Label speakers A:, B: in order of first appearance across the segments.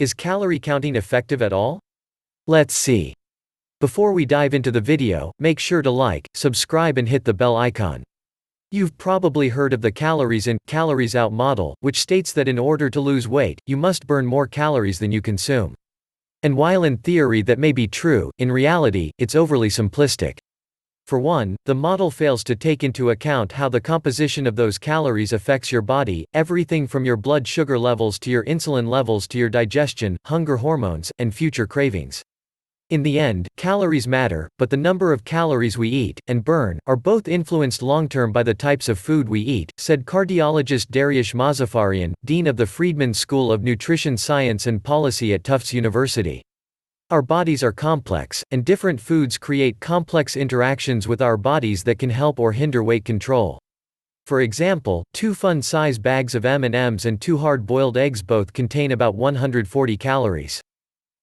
A: Is calorie counting effective at all? Let's see. Before we dive into the video, make sure to like, subscribe and hit the bell icon. You've probably heard of the calories in, calories out model, which states that in order to lose weight, you must burn more calories than you consume. And while in theory that may be true, in reality, it's overly simplistic. For one, the model fails to take into account how the composition of those calories affects your body, everything from your blood sugar levels to your insulin levels to your digestion, hunger hormones, and future cravings. In the end, calories matter, but the number of calories we eat, and burn, are both influenced long-term by the types of food we eat, said cardiologist Dariush Mozaffarian, dean of the Friedman School of Nutrition Science and Policy at Tufts University. Our bodies are complex, and different foods create complex interactions with our bodies that can help or hinder weight control. For example, 2 fun-size bags of M&Ms and 2 hard-boiled eggs both contain about 140 calories.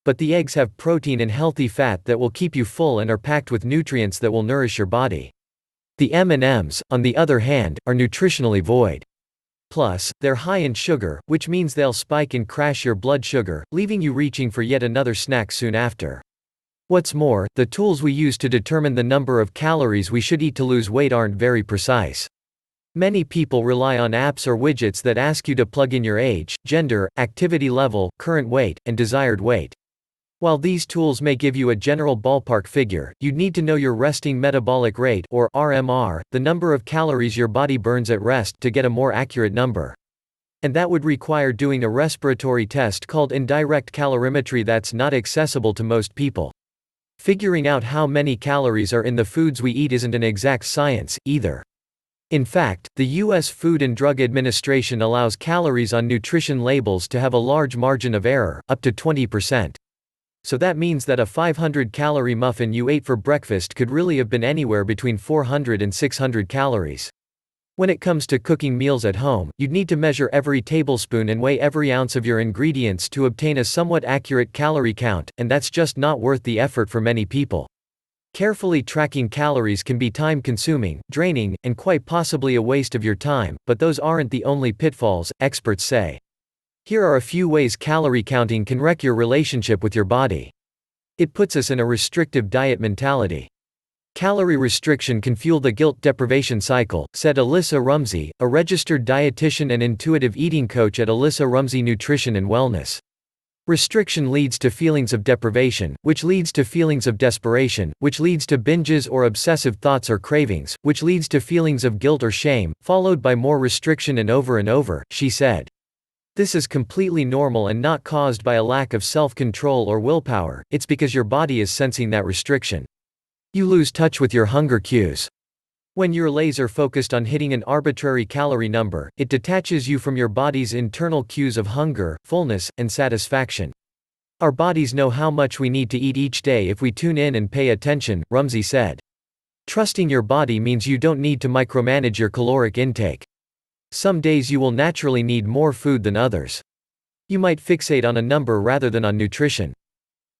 A: But the eggs have protein and healthy fat that will keep you full and are packed with nutrients that will nourish your body. The M&Ms, on the other hand, are nutritionally void. Plus, they're high in sugar, which means they'll spike and crash your blood sugar, leaving you reaching for yet another snack soon after. What's more, the tools we use to determine the number of calories we should eat to lose weight aren't very precise. Many people rely on apps or widgets that ask you to plug in your age, gender, activity level, current weight, and desired weight. While these tools may give you a general ballpark figure, you'd need to know your resting metabolic rate, or RMR, the number of calories your body burns at rest, to get a more accurate number. And that would require doing a respiratory test called indirect calorimetry that's not accessible to most people. Figuring out how many calories are in the foods we eat isn't an exact science, either. In fact, the U.S. Food and Drug Administration allows calories on nutrition labels to have a large margin of error, up to 20%. So that means that a 500-calorie muffin you ate for breakfast could really have been anywhere between 400 and 600 calories. When it comes to cooking meals at home, you'd need to measure every tablespoon and weigh every ounce of your ingredients to obtain a somewhat accurate calorie count, and that's just not worth the effort for many people. Carefully tracking calories can be time-consuming, draining, and quite possibly a waste of your time, but those aren't the only pitfalls, experts say. Here are a few ways calorie counting can wreck your relationship with your body. It puts us in a restrictive diet mentality. Calorie restriction can fuel the guilt deprivation cycle, said Alyssa Rumsey, a registered dietitian and intuitive eating coach at Alyssa Rumsey Nutrition and Wellness. Restriction leads to feelings of deprivation, which leads to feelings of desperation, which leads to binges or obsessive thoughts or cravings, which leads to feelings of guilt or shame, followed by more restriction and over, she said. This is completely normal and not caused by a lack of self-control or willpower, it's because your body is sensing that restriction. You lose touch with your hunger cues. When you're laser focused on hitting an arbitrary calorie number, it detaches you from your body's internal cues of hunger, fullness, and satisfaction. Our bodies know how much we need to eat each day if we tune in and pay attention, Rumsey said. Trusting your body means you don't need to micromanage your caloric intake. Some days you will naturally need more food than others. You might fixate on a number rather than on nutrition.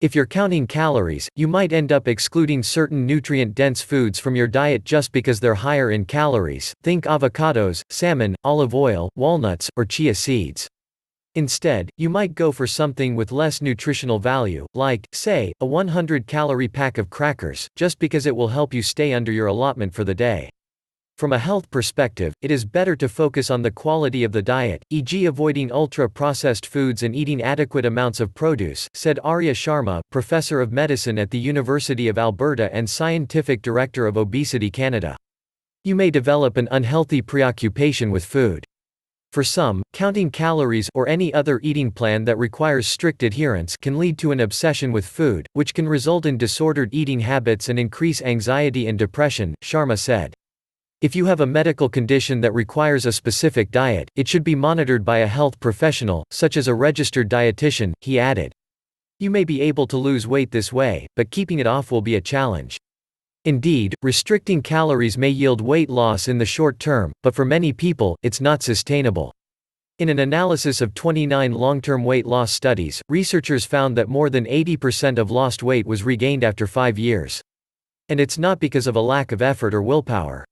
A: If you're counting calories, you might end up excluding certain nutrient-dense foods from your diet just because they're higher in calories. Think avocados, salmon, olive oil, walnuts, or chia seeds. Instead, you might go for something with less nutritional value, like, say, a 100-calorie pack of crackers, just because it will help you stay under your allotment for the day. From a health perspective, it is better to focus on the quality of the diet, e.g. avoiding ultra-processed foods and eating adequate amounts of produce, said Arya Sharma, professor of medicine at the University of Alberta and scientific director of Obesity Canada. You may develop an unhealthy preoccupation with food. For some, counting calories or any other eating plan that requires strict adherence can lead to an obsession with food, which can result in disordered eating habits and increase anxiety and depression, Sharma said. If you have a medical condition that requires a specific diet, it should be monitored by a health professional, such as a registered dietitian, he added. You may be able to lose weight this way, but keeping it off will be a challenge. Indeed, restricting calories may yield weight loss in the short term, but for many people, it's not sustainable. In an analysis of 29 long-term weight loss studies, researchers found that more than 80% of lost weight was regained after 5 years. And it's not because of a lack of effort or willpower.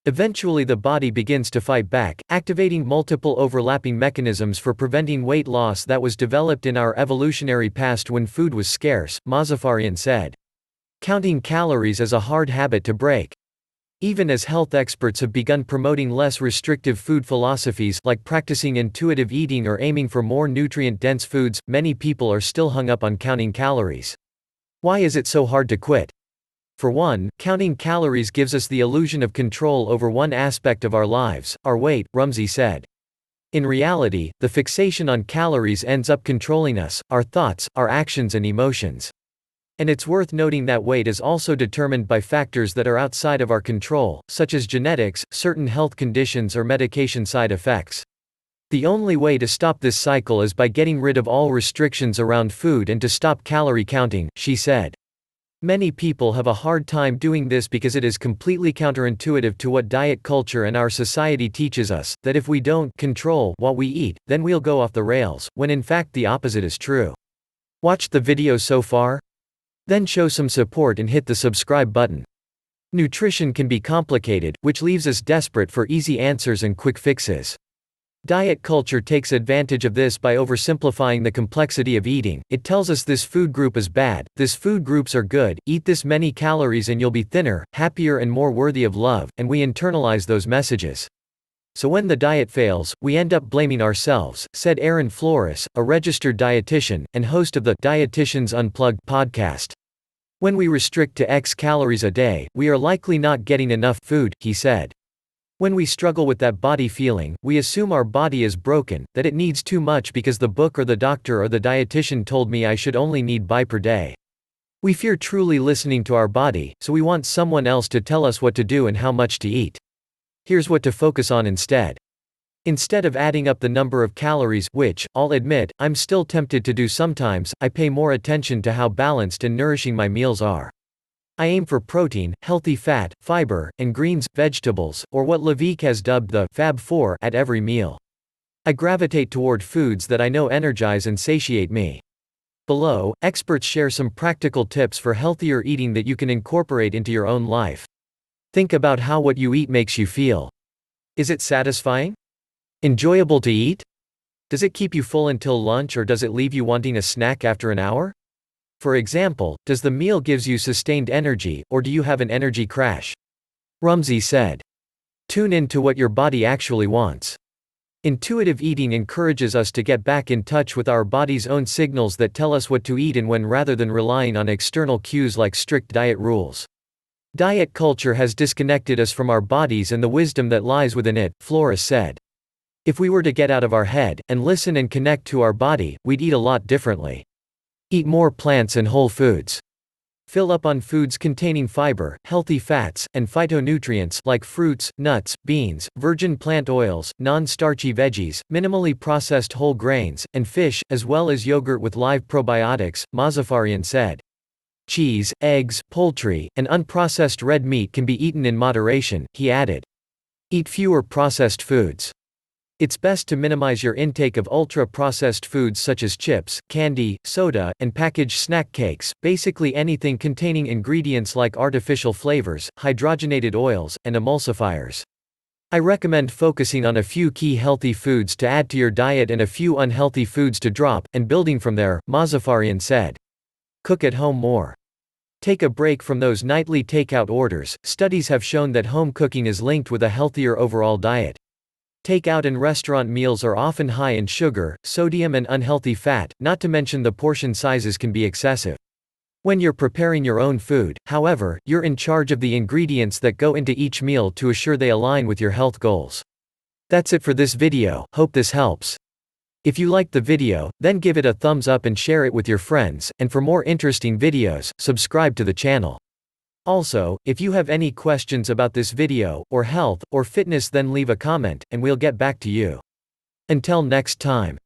A: Eventually the body begins to fight back, activating multiple overlapping mechanisms for preventing weight loss that was developed in our evolutionary past when food was scarce, Mozaffarian said. Counting calories is a hard habit to break. Even as health experts have begun promoting less restrictive food philosophies like practicing intuitive eating or aiming for more nutrient-dense foods, many people are still hung up on counting calories. Why is it so hard to quit? For one, counting calories gives us the illusion of control over one aspect of our lives, our weight, Rumsey said. In reality, the fixation on calories ends up controlling us, our thoughts, our actions and emotions. And it's worth noting that weight is also determined by factors that are outside of our control, such as genetics, certain health conditions or medication side effects. The only way to stop this cycle is by getting rid of all restrictions around food and to stop calorie counting, she said. Many people have a hard time doing this because it is completely counterintuitive to what diet culture and our society teaches us, that if we don't control what we eat, then we'll go off the rails, when in fact the opposite is true. Watched the video so far? Then show some support and hit the subscribe button. Nutrition can be complicated, which leaves us desperate for easy answers and quick fixes. Diet culture takes advantage of this by oversimplifying the complexity of eating. It tells us this food group is bad, this food groups are good, eat this many calories and you'll be thinner, happier and more worthy of love, and we internalize those messages. So when the diet fails, we end up blaming ourselves, said Erin Flores, a registered dietitian, and host of the Dietitians Unplugged podcast. When we restrict to X calories a day, we are likely not getting enough food, he said. When we struggle with that body feeling, we assume our body is broken, that it needs too much because the book or the doctor or the dietitian told me I should only need by per day. We fear truly listening to our body, so we want someone else to tell us what to do and how much to eat. Here's what to focus on instead. Instead of adding up the number of calories, which, I'll admit, I'm still tempted to do sometimes, I pay more attention to how balanced and nourishing my meals are. I aim for protein, healthy fat, fiber, and greens, vegetables, or what Levesque has dubbed the Fab Four at every meal. I gravitate toward foods that I know energize and satiate me. Below, experts share some practical tips for healthier eating that you can incorporate into your own life. Think about how what you eat makes you feel. Is it satisfying? Enjoyable to eat? Does it keep you full until lunch or does it leave you wanting a snack after an hour? For example, does the meal gives you sustained energy, or do you have an energy crash? Rumsey said. Tune in to what your body actually wants. Intuitive eating encourages us to get back in touch with our body's own signals that tell us what to eat and when rather than relying on external cues like strict diet rules. Diet culture has disconnected us from our bodies and the wisdom that lies within it, Flores said. If we were to get out of our head, and listen and connect to our body, we'd eat a lot differently. Eat more plants and whole foods. Fill up on foods containing fiber, healthy fats, and phytonutrients like fruits, nuts, beans, virgin plant oils, non-starchy veggies, minimally processed whole grains, and fish, as well as yogurt with live probiotics, Mozaffarian said. Cheese, eggs, poultry, and unprocessed red meat can be eaten in moderation, he added. Eat fewer processed foods. It's best to minimize your intake of ultra-processed foods such as chips, candy, soda, and packaged snack cakes, basically anything containing ingredients like artificial flavors, hydrogenated oils, and emulsifiers. I recommend focusing on a few key healthy foods to add to your diet and a few unhealthy foods to drop, and building from there, Mozaffarian said. Cook at home more. Take a break from those nightly takeout orders. Studies have shown that home cooking is linked with a healthier overall diet. Takeout and restaurant meals are often high in sugar, sodium and unhealthy fat, not to mention the portion sizes can be excessive. When you're preparing your own food, however, you're in charge of the ingredients that go into each meal to assure they align with your health goals. That's it for this video, hope this helps. If you liked the video, then give it a thumbs up and share it with your friends, and for more interesting videos, subscribe to the channel. Also, if you have any questions about this video, or health, or fitness then leave a comment, and we'll get back to you. Until next time.